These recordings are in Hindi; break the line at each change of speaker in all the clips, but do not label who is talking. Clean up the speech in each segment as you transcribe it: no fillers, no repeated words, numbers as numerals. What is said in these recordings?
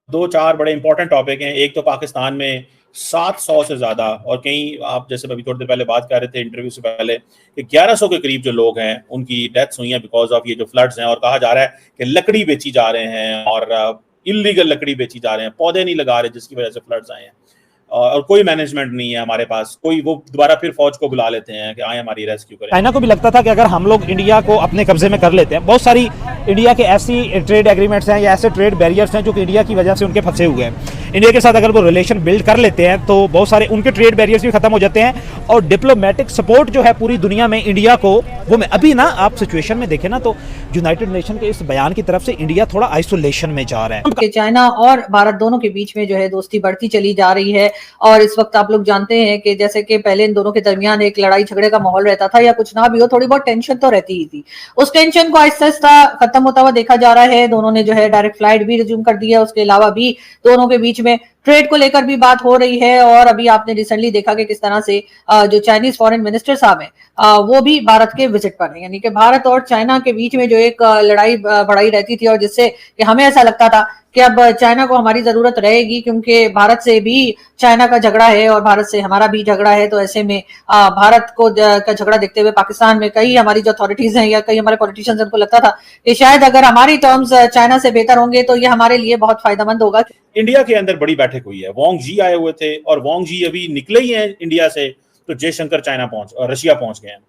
दो चार बड़े इंपॉर्टेंट टॉपिक हैं। एक तो पाकिस्तान में 700 से ज़्यादा, और कहीं आप जैसे अभी थोड़ी देर पहले बात कर रहे थे इंटरव्यू से पहले, कि 1100 के करीब जो लोग हैं उनकी डेथ्स हुई हैं बिकॉज ऑफ ये जो फ्लड्स हैं। और कहा जा रहा है कि लकड़ी बेची जा रहे हैं और इलीगल लकड़ी बेची जा रहे हैं, पौधे नहीं लगा रहे जिसकी वजह से फ्लड्स आए हैं। और कोई मैनेजमेंट नहीं है हमारे पास, कोई वो दोबारा फिर फौज को बुला लेते हैं कि आए हमारी रेस्क्यू करें।
चाइना को भी लगता था कि अगर हम लोग इंडिया को अपने कब्जे में कर लेते हैं, बहुत सारी इंडिया के ऐसी ट्रेड एग्रीमेंट्स हैं या ऐसे ट्रेड बैरियर्स हैं जो कि इंडिया की वजह से उनके फंसे हुए हैं। इंडिया के साथ अगर वो रिलेशन बिल्ड कर लेते हैं तो बहुत सारे उनके ट्रेड बैरियर्स भी खत्म हो जाते हैं, और डिप्लोमेटिक सपोर्ट जो है पूरी दुनिया में इंडिया को वो में अभी ना आप सिचुएशन में देखें ना तो यूनाइटेड नेशन के इस बयान की तरफ से इंडिया थोड़ा आइसोलेशन में जा रहा है।
चाइना और भारत दोनों के बीच में जो है दोस्ती बढ़ती चली जा रही है, और इस वक्त आप लोग जानते हैं कि जैसे कि पहले इन दोनों के दरमियान एक लड़ाई झगड़े का माहौल रहता था, या कुछ ना भी हो थोड़ी बहुत टेंशन तो रहती ही थी। उस टेंशन को आहिस्ता आहिस्ता खत्म होता हुआ देखा जा रहा है। दोनों ने जो है डायरेक्ट फ्लाइट भी रिज्यूम कर दी है। उसके अलावा भी दोनों के बीच में ट्रेड को लेकर भी बात हो रही है। और अभी आपने रिसेंटली देखा कि किस तरह से जो चाइनीज फॉरेन मिनिस्टर साहब हैं वो भी भारत के विजिट पर हैं। यानी कि भारत और चाइना के बीच में जो एक लड़ाई बढ़ाई रहती थी, और जिससे कि हमें ऐसा लगता था कि अब चाइना को हमारी जरूरत रहेगी, क्योंकि भारत से भी चाइना का झगड़ा है और भारत से हमारा भी झगड़ा है। तो ऐसे में भारत को का झगड़ा देखते हुए पाकिस्तान में कई हमारी जो अथॉरिटीज हैं या कई हमारे पॉलिटिशियंस, उनको लगता था कि शायद अगर हमारी टर्म्स चाइना से बेहतर होंगे तो ये हमारे लिए बहुत फायदेमंद होगा।
इंडिया के अंदर बड़ी बैठक हुई है, वांग जी आए हुए थे, और वांग जी अभी निकले ही हैं इंडिया से, तो जयशंकर रशिया पहुंच गए हैं।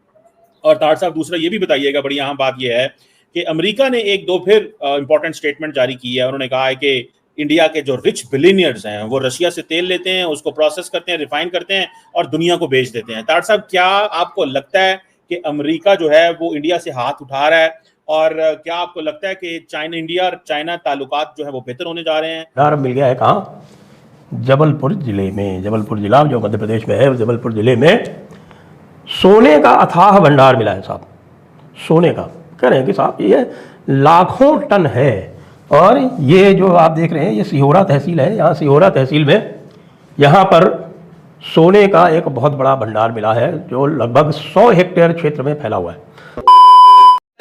और तार साहब दूसरा ये भी बताइएगा, बड़ी अहम बात यह है कि अमेरिका ने एक दो फिर इंपॉर्टेंट स्टेटमेंट जारी की है। उन्होंने कहा है कि इंडिया के जो रिच बिलियनियर्स हैं वो रशिया से तेल लेते हैं, उसको प्रोसेस करते हैं, रिफाइन करते हैं और दुनिया को बेच देते हैं। तार साहब, क्या आपको लगता है कि अमेरिका जो है वो इंडिया से हाथ उठा रहा है, और क्या आपको लगता है कि इंडिया और चाइना ताल्लुकात जो है वो बेहतर होने जा रहे हैं?
भंडार मिल गया है कहाँ? जबलपुर जिले में। जबलपुर जिला जो मध्य प्रदेश में है, जबलपुर जिले में सोने का अथाह भंडार मिला है साहब। सोने का कह रहे हैं कि साहब ये लाखों टन है। और ये जो आप देख रहे हैं ये सिहोरा तहसील है। यहाँ सिहोरा तहसील में यहाँ पर सोने का एक बहुत बड़ा भंडार मिला है जो लगभग 100 हेक्टेयर क्षेत्र में फैला हुआ है।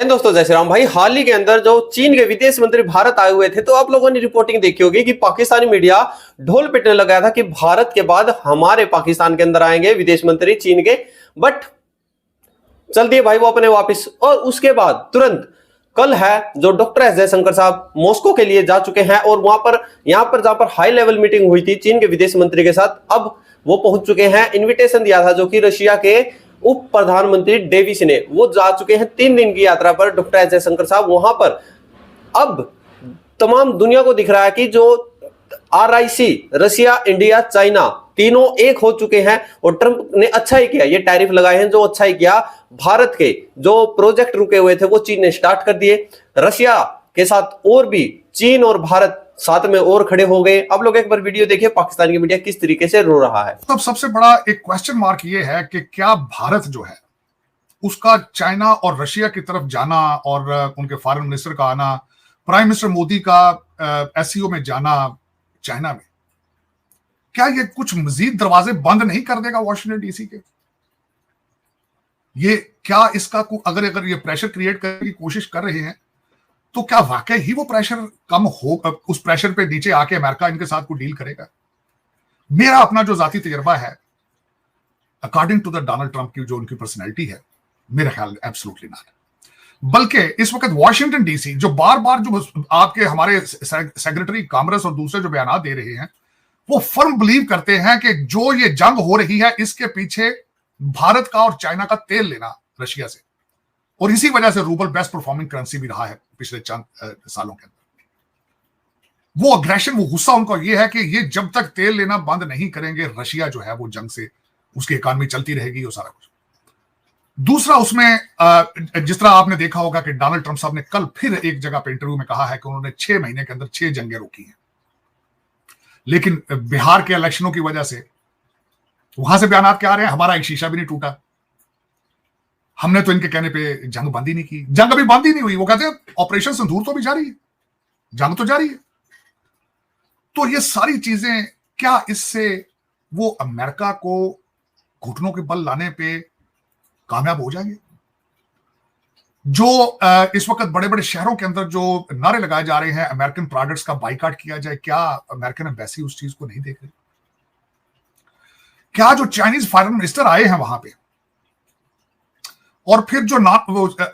दोस्तों जय श्री राम भाई, हाल ही के अंदर जो चीन के विदेश मंत्री भारत आए हुए थे, तो आप लोगों ने रिपोर्टिंग देखी होगी कि पाकिस्तानी मीडिया ढोल पिटने लगा था कि भारत के बाद हमारे पाकिस्तान के अंदर आएंगे विदेश मंत्री चीन के, बट चल दिए भाई वो अपने वापस। और उसके बाद तुरंत कल है जो डॉक्टर एस जयशंकर साहब मॉस्को के लिए जा चुके हैं, और वहां पर जहां पर हाई लेवल मीटिंग हुई थी चीन के विदेश मंत्री के साथ, अब वो पहुंच चुके हैं। इन्विटेशन दिया था जो कि रशिया के उप प्रधानमंत्री डेविस ने, वो जा चुके हैं 3 दिन की यात्रा पर डॉक्टर एस जयशंकर साहब वहां पर। अब तमाम दुनिया को दिख रहा है कि जो RIC रशिया, इंडिया, चाइना तीनों एक हो चुके हैं, और ट्रंप ने अच्छा ही किया, ये टैरिफ लगाए हैं जो अच्छा ही किया। भारत के जो प्रोजेक्ट रुके हुए थे वो चीन ने स्टार्ट कर दिए। रशिया के साथ और भी चीन और भारत साथ में और खड़े हो गए। अब लोग एक बार वीडियो देखिए पाकिस्तान की मीडिया किस तरीके से रो रहा है।
तब सबसे बड़ा एक क्वेश्चन मार्क ये है कि क्या भारत जो है उसका चाइना और रशिया की तरफ जाना, और उनके फॉरेन मिनिस्टर का आना, प्राइम मिनिस्टर मोदी का SCO में जाना चाइना में, क्या ये कुछ मजीद दरवाजे बंद नहीं कर देगा वाशिंगटन DC के? ये क्या इसका अगर ये प्रेशर क्रिएट करने की कोशिश कर रहे हैं तो क्या वाकई ही वो प्रेशर कम हो, उस प्रेशर पे नीचे आके अमेरिका इनके साथ कोई डील करेगा? मेरा अपना जो जाती तजर्बा है, according to the Donald Trump की जो उनकी पर्सनैलिटी है, मेरा ख्याल एब्सोल्युटली नॉट। बल्कि इस वक्त वाशिंगटन DC जो बार बार जो आपके हमारे सेक्रेटरी कॉमर्स और दूसरे जो बयान दे रहे हैं, वो फर्म बिलीव करते हैं कि जो ये जंग हो रही है इसके पीछे भारत का और चाइना का तेल लेना रशिया से, और इसी वजह से रूबल बेस्ट परफॉर्मिंग करेंसी भी रहा है पिछले चंद सालों के अंदर। वो अग्रेशन, वो गुस्सा उनको ये है कि ये जब तक तेल लेना बंद नहीं करेंगे, रशिया जो है वो जंग से उसकी इकॉनमी चलती रहेगी और सारा कुछ। दूसरा उसमें जिस तरह आपने देखा होगा कि डोनाल्ड ट्रंप साहब ने कल फिर एक जगह पे इंटरव्यू में कहा है कि उन्होंने 6 महीने के अंदर 6 जंगें रोकी हैं, लेकिन बिहार के इलेक्शनों की वजह से वहां से बयान क्या आ रहे हैं, हमारा एक शीशा भी नहीं टूटा, हमने तो इनके कहने पे जंग बंद ही नहीं की। जंग अभी बंद ही नहीं हुई, वो कहते हैं ऑपरेशन सिंदूर तो भी जारी है, जंग तो जारी है। तो ये सारी चीजें क्या इससे वो अमेरिका को घुटनों के बल लाने पे कामयाब हो जाएंगे? जो इस वक्त बड़े बड़े शहरों के अंदर जो नारे लगाए जा रहे हैं अमेरिकन प्रोडक्ट्स का बाइकाट किया जाए, क्या अमेरिकन एम्बेसी उस चीज को नहीं देख रही? क्या जो चाइनीज फॉरेन मिनिस्टर आए हैं वहां पे और फिर जो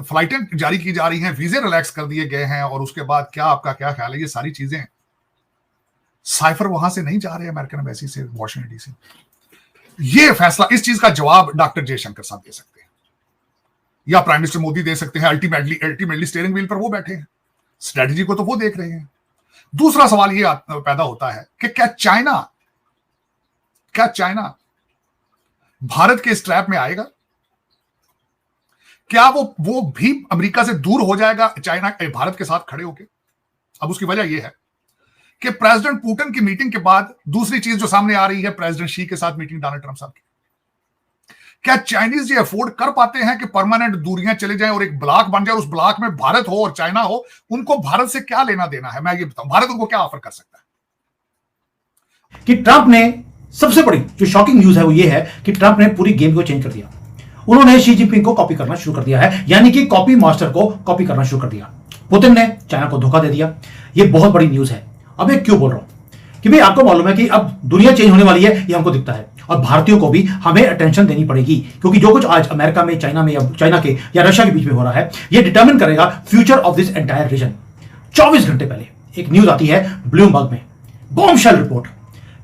फ्लाइटें जारी की जा रही हैं, वीजे रिलैक्स कर दिए गए हैं, और उसके बाद क्या आपका क्या ख्याल है? ये सारी चीजें साइफर वहां से नहीं जा रहे अमेरिकन एम्बेसी से वॉशिंगटन डीसी। ये फैसला, इस चीज का जवाब डॉक्टर जयशंकर साहब दे सकते हैं या प्राइम मिनिस्टर मोदी दे सकते हैं। अल्टीमेटली स्टीयरिंग व्हील पर वो बैठे हैं, स्ट्रेटजी को तो वो देख रहे हैं। दूसरा सवाल ये पैदा होता है कि क्या चाइना भारत के इस ट्रैप में आएगा? क्या वो भी अमेरिका से दूर हो जाएगा चाइना भारत के साथ खड़े होके? अब उसकी वजह यह है कि प्रेसिडेंट पुतिन की मीटिंग के बाद दूसरी चीज जो सामने आ रही है, प्रेसिडेंट शी के साथ मीटिंग डोनाल्ड ट्रंप साहब की। क्या चाइनीज ये अफोर्ड कर पाते हैं कि परमानेंट दूरियां चले जाएं और एक ब्लॉक बन जाए, उस ब्लॉक में भारत हो और चाइना हो? उनको भारत से क्या लेना देना है? मैं ये बताऊं, भारत उनको क्या ऑफर कर सकता है?
कि ट्रंप ने सबसे बड़ी जो शॉकिंग न्यूज है वो ये है कि ट्रंप ने पूरी गेम को चेंज कर दिया। उन्होंने शी जिनपिंग को कॉपी करना शुरू कर दिया है, यानी कि कॉपी मास्टर को कॉपी करना शुरू कर दिया। पुतिन ने चाइना को धोखा दे दिया। ये बहुत बड़ी न्यूज है। अब मैं क्यों बोल रहा हूं कि भाई आपको मालूम है कि अब दुनिया चेंज होने वाली है, ये हमको दिखता है, और भारतीयों को भी हमें अटेंशन देनी पड़ेगी, क्योंकि जो कुछ आज अमेरिका में, चाइना में, या चाइना के या रशिया के बीच में हो रहा है, ये डिटरमिन करेगा future of this entire reason. 24 घंटे पहले एक न्यूज आती है ब्लूमबर्ग में, बॉम्बशेल रिपोर्ट,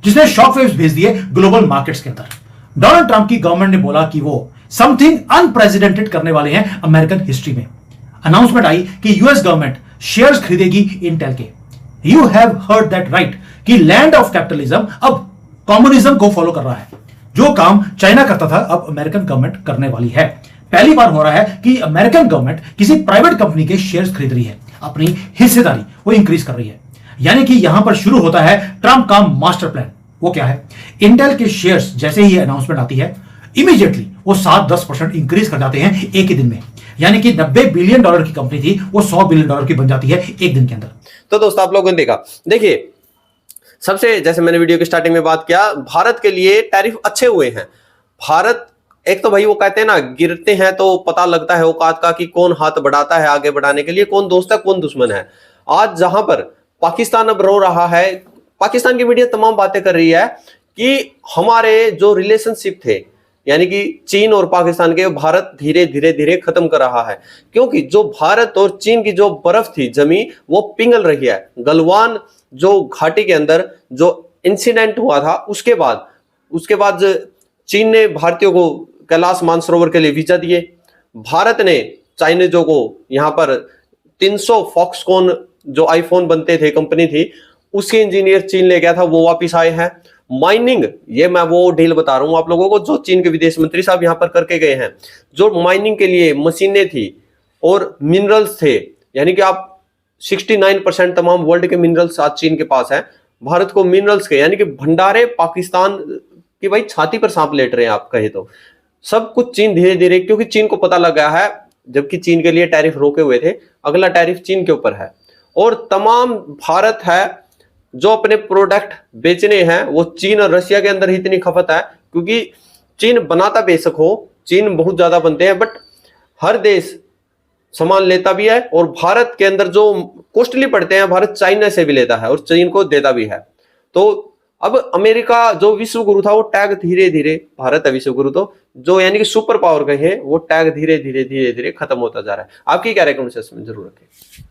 जिसने शॉकवेव्स भेज दिए ग्लोबल मार्केट्स के अंदर। डोनाल्ड ट्रंप की गवर्नमेंट ने बोला कि वो समथिंग अनप्रेसिडेंटेड करने वाले हैं अमेरिकन हिस्ट्री में। अनाउंसमेंट आई कि यूएस गवर्नमेंट शेयर्स खरीदेगी इंटेल के। You have heard that right कि लैंड ऑफ कैपिटलिज्म अब कम्युनिज्म को फॉलो कर रहा है। जो काम चाइना करता था अब अमेरिकन गवर्नमेंट करने वाली है। पहली बार हो रहा है कि अमेरिकन गवर्नमेंट किसी प्राइवेट कंपनी के शेयर्स खरीद रही है, अपनी हिस्सेदारी वो इंक्रीज कर रही है। यानी कि यहां पर शुरू होता है ट्रंप का मास्टर प्लान। वो क्या है? इंटेल के शेयर्स जैसे ही अनाउंसमेंट आती है, इमीडिएटली वो 7-10% इंक्रीज कर जाते हैं एक ही दिन में। यानी कि $90 बिलियन की कंपनी थी, वो $100 बिलियन की बन जाती है एक दिन के अंदर।
तो दोस्तों आप लोगों ने देखा, देखिए सबसे, जैसे मैंने वीडियो के स्टार्टिंग में बात किया, भारत के लिए टैरिफ अच्छे हुए हैं। भारत, एक तो भाई वो कहते हैं ना, गिरते हैं तो पता लगता है औकात का कि कौन हाथ बढ़ाता है आगे बढ़ाने के लिए, कौन दोस्त है कौन दुश्मन है। आज जहां पर पाकिस्तान अब रो रहा है, पाकिस्तान की मीडिया तमाम बातें कर रही है कि हमारे जो रिलेशनशिप थे, यानी कि चीन और पाकिस्तान के, भारत धीरे धीरे धीरे खत्म कर रहा है, क्योंकि जो भारत और चीन की जो बर्फ थी जमी वो पिघल रही है। गलवान जो घाटी के अंदर जो इंसिडेंट हुआ था, उसके बाद चीन ने भारतीयों को कैलाश मानसरोवर के लिए वीजा दिए। भारत ने चाइनीजों को यहाँ पर 300 फॉक्सकॉन जो आईफोन बनते थे कंपनी थी, उसके इंजीनियर चीन ले गया था, वो वापिस आए हैं। माइनिंग, ये मैं वो डील बता रहा हूं आप लोगों को जो चीन के विदेश मंत्री साहब यहां पर करके गए हैं। जो माइनिंग के लिए मशीनें थी और मिनरल्स थे, यानी कि आप 69% तमाम वर्ल्ड के मिनरल्स आज चीन के पास है। भारत को मिनरल्स के, यानी कि भंडारे पाकिस्तान की भाई छाती पर सांप लेट रहे हैं आप कहे तो। सब कुछ चीन धीरे धीरे, क्योंकि चीन को पता लग गया है, जबकि चीन के लिए टैरिफ रोके हुए थे, अगला टैरिफ चीन के ऊपर है। और तमाम भारत है जो अपने प्रोडक्ट बेचने हैं वो चीन और रशिया के अंदर ही इतनी खपत है, क्योंकि चीन बनाता बेशक हो, चीन बहुत ज्यादा बनते हैं, बट हर देश सामान लेता भी है, और भारत के अंदर जो कॉस्टली पड़ते हैं भारत चाइना से भी लेता है और चीन को देता भी है। तो अब अमेरिका जो विश्व गुरु था वो टैग धीरे धीरे, भारत है विश्व गुरु तो, जो यानी कि सुपर पावर कहे, वो टैग धीरे धीरे धीरे धीरे खत्म होता जा रहा है। आपकी क्या रिकमेंडेशन जरूर रखें।